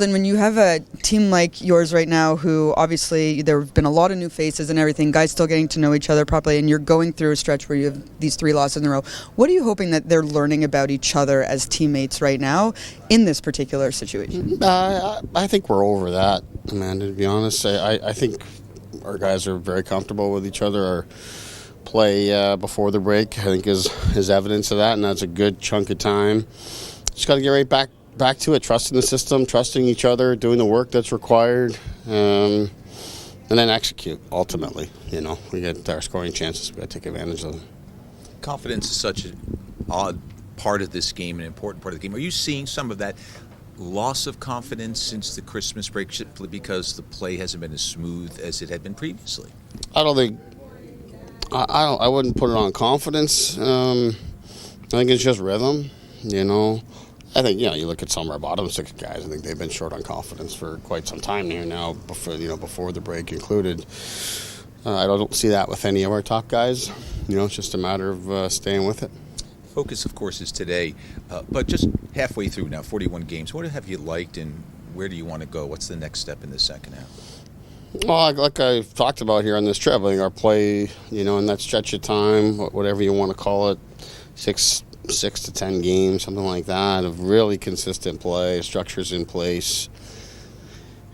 Then when you have a team like yours right now, who obviously there have been a lot of new faces and everything, guys still getting to know each other properly, and you're going through a stretch where you have these 3 losses in a row, what are you hoping that they're learning about each other as teammates right now in this particular situation? I think we're over that, Amanda, to be honest. I think our guys are very comfortable with each other. Our play before the break, I think, is evidence of that, and that's a good chunk of time. Just got to get right back to it, trusting the system, trusting each other, doing the work that's required, and then execute, ultimately. We get our scoring chances, we got to take advantage of them. Confidence is such an odd part of this game, an important part of the game. Are you seeing some of that loss of confidence since the Christmas break simply because the play hasn't been as smooth as it had been previously? I don't think, I wouldn't put it on confidence. I think it's just rhythm, I think, you look at some of our bottom 6 guys, I think they've been short on confidence for quite some time here now, before the break included. I don't see that with any of our top guys. It's just a matter of staying with it. Focus, of course, is today, but just halfway through now, 41 games. What have you liked, and where do you want to go? What's the next step in the second half? Well, like I've talked about here on this trip, I think our play, in that stretch of time, whatever you want to call it, 6 to 10 games, something like that, of really consistent play, structures in place,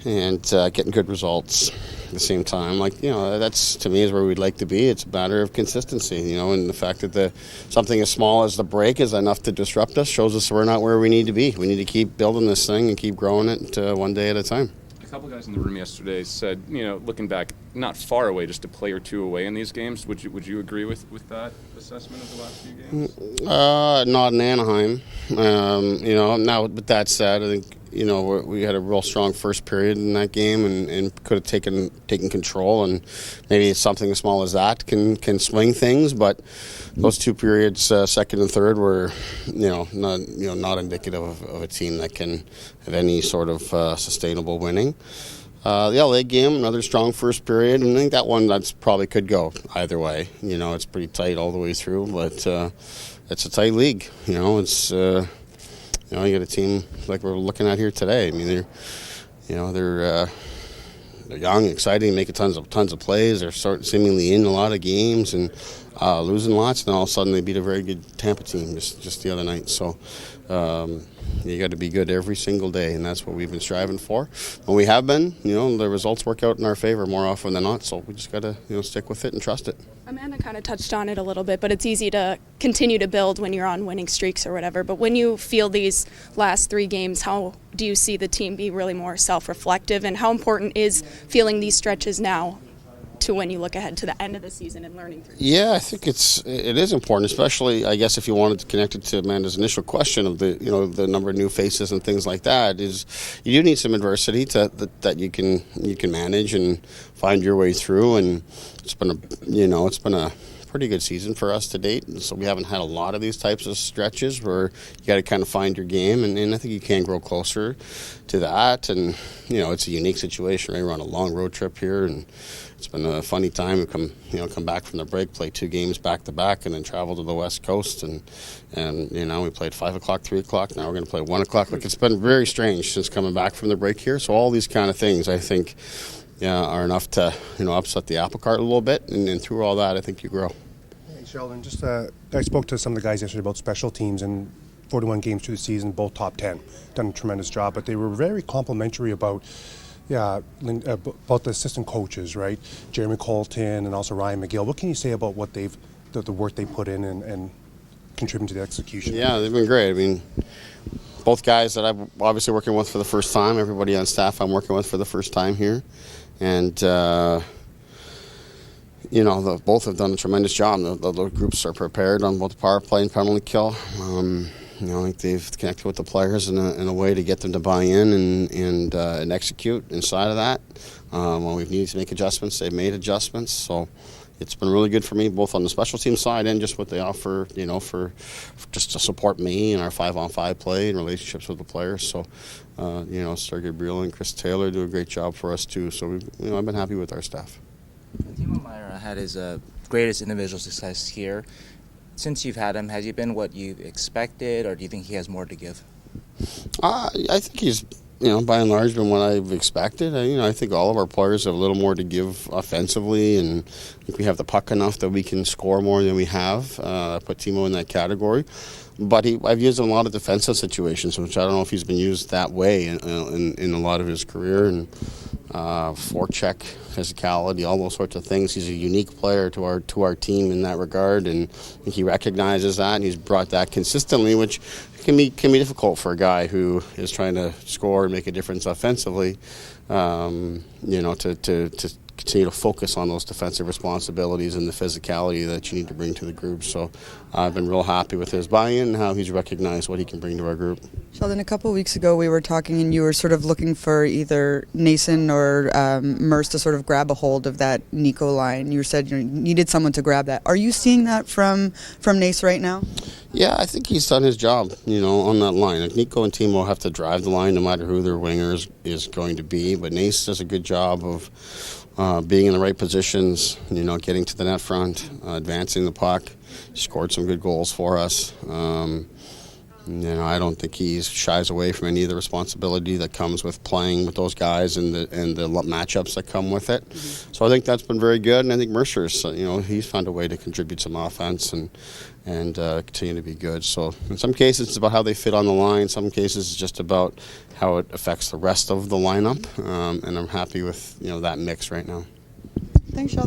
and getting good results at the same time. That's, to me, is where we'd like to be. It's a matter of consistency, and the fact that something as small as the break is enough to disrupt us shows us we're not where we need to be. We need to keep building this thing and keep growing it one day at a time. A couple guys in the room yesterday said, looking back, not far away, just a play or two away in these games. Would you agree with that assessment of the last few games? Not in Anaheim. Now with that said, I think we had a real strong first period in that game and could have taken control, and maybe something as small as that can swing things. But those 2 periods, second and third, were not indicative of a team that can have any sort of sustainable winning. The LA game, another strong first period, and I think that one that's probably could go either way. It's pretty tight all the way through, but it's a tight league. It's you got a team like we're looking at here today. I mean, they're young, exciting, making tons of plays. They're seemingly in a lot of games and losing lots, and all of a sudden they beat a very good Tampa team just the other night. So you got to be good every single day, and that's what we've been striving for. And we have been. The results work out in our favor more often than not. So we just got to stick with it and trust it. Amanda kind of touched on it a little bit, but it's easy to continue to build when you're on winning streaks or whatever. But when you feel these last 3 games, how do you see the team be really more self-reflective, and how important is feeling these stretches now to when you look ahead to the end of the season and learning through? Yeah, I think it is important, especially, I guess, if you wanted to connect it to Amanda's initial question of the number of new faces and things like that. Is you do need some adversity that you can manage and find your way through, and it's been a pretty good season for us to date, and so we haven't had a lot of these types of stretches where you got to kind of find your game, and I think you can grow closer to that. And it's a unique situation, right? We're on a long road trip here, and it's been a funny time. We come back from the break, play 2 games back to back, and then travel to the West Coast, and we played 5 o'clock, 3 o'clock. Now we're going to play 1 o'clock. It's been very strange since coming back from the break here. So all these kind of things, I think, are enough to upset the apple cart a little bit, and through all that, I think you grow. Hey, Sheldon, I spoke to some of the guys yesterday about special teams, and 41 games through the season, both top 10, done a tremendous job. But they were very complimentary about the assistant coaches, right? Jeremy Colton and also Ryan McGill. What can you say about what the work they put in and contributing to the execution? Yeah, they've been great. I mean, both guys that I'm obviously working with for the first time, everybody on staff I'm working with for the first time here. And, both have done a tremendous job. The groups are prepared on both the power play and penalty kill. I think they've connected with the players in a way to get them to buy in and execute inside of that. When we've needed to make adjustments, they've made adjustments. So it's been really good for me, both on the special team side and just what they offer, for just to support me and our 5-on-5 play and relationships with the players. So, Sergey Briel and Chris Taylor do a great job for us too. So I've been happy with our staff. Timo Meier had his greatest individual success here. Since you've had him, has he been what you expected, or do you think he has more to give? I think he's by and large, been what I've expected. I think all of our players have a little more to give offensively, and I think we have the puck enough that we can score more than we have. I put Timo in that category. But I've used him in a lot of defensive situations, which I don't know if he's been used that way in a lot of his career. And forecheck, physicality, all those sorts of things. He's a unique player to our team in that regard, and I think he recognizes that, and he's brought that consistently, which can be difficult for a guy who is trying to score and make a difference offensively. To continue to focus on those defensive responsibilities and the physicality that you need to bring to the group. So I've been real happy with his buy-in and how he's recognized what he can bring to our group. Sheldon, a couple of weeks ago we were talking and you were sort of looking for either Nason or Merce to sort of grab a hold of that Nico line. You said you needed someone to grab that. Are you seeing that from Nace right now? Yeah, I think he's done his job, on that line. Like Nico and Timo have to drive the line no matter who their winger is going to be, but Nace does a good job of being in the right positions, getting to the net front, advancing the puck. He scored some good goals for us. I don't think he shies away from any of the responsibility that comes with playing with those guys and the matchups that come with it. Mm-hmm. So I think that's been very good, and I think Mercer's, he's found a way to contribute some offense and continue to be good. So in some cases it's about how they fit on the line. Some cases it's just about how it affects the rest of the lineup, and I'm happy with that mix right now. Thanks, Sheldon.